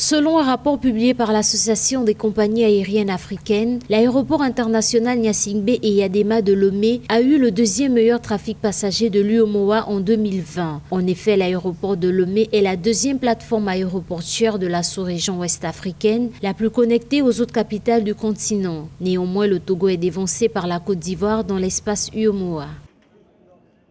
Selon un rapport publié par l'Association des compagnies aériennes africaines, l'aéroport international Gnassingbé et Yadema de Lomé a eu le deuxième meilleur trafic passager de l'UEMOA en 2020. En effet, l'aéroport de Lomé est la deuxième plateforme aéroportuaire de la sous-région ouest africaine, la plus connectée aux autres capitales du continent. Néanmoins, le Togo est dévancé par la Côte d'Ivoire dans l'espace UEMOA.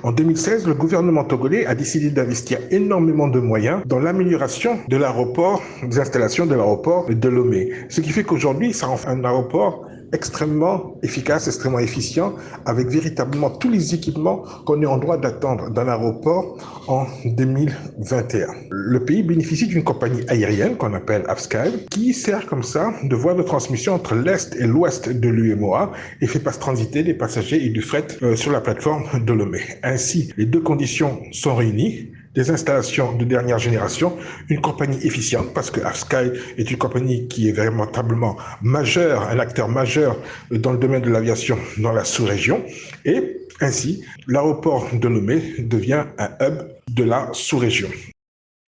En 2016, le gouvernement togolais a décidé d'investir énormément de moyens dans l'amélioration de l'aéroport, des installations de l'aéroport de Lomé. Ce qui fait qu'aujourd'hui, ça en fait un aéroport extrêmement efficace, extrêmement efficient, avec véritablement tous les équipements qu'on est en droit d'attendre d'un aéroport en 2021. Le pays bénéficie d'une compagnie aérienne qu'on appelle Avsky, qui sert comme ça de voie de transmission entre l'Est et l'Ouest de l'UEMOA et fait transiter des passagers et du fret sur la plateforme de Lomé. Ainsi, les deux conditions sont réunies. Des installations de dernière génération, une compagnie efficiente, parce que Avsky est une compagnie qui est véritablement majeure, un acteur majeur dans le domaine de l'aviation dans la sous-région. Et ainsi, l'aéroport de Lomé devient un hub de la sous-région.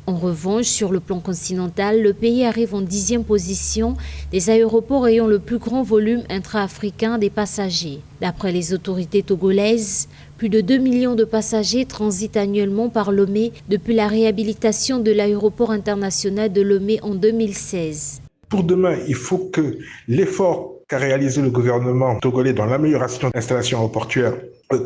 En revanche, sur le plan continental, le pays arrive en 10e position des aéroports ayant le plus grand volume intra-africain des passagers. D'après les autorités togolaises, plus de 2 millions de passagers transitent annuellement par Lomé depuis la réhabilitation de l'aéroport international de Lomé en 2016. Pour demain, il faut que l'effort qu'a réalisé le gouvernement togolais dans l'amélioration de l'installation aéroportuaire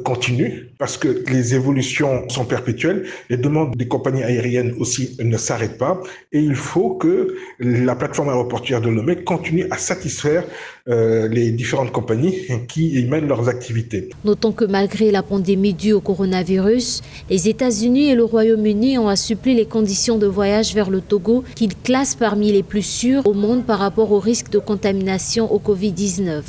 continue, parce que les évolutions sont perpétuelles, les demandes des compagnies aériennes aussi ne s'arrêtent pas, et il faut que la plateforme aéroportuaire de Lomé continue à satisfaire les différentes compagnies qui y mènent leurs activités. Notons que malgré la pandémie due au coronavirus, les États-Unis et le Royaume-Uni ont assoupli les conditions de voyage vers le Togo qu'ils classent parmi les plus sûres au monde par rapport au risque de contamination au Covid-19.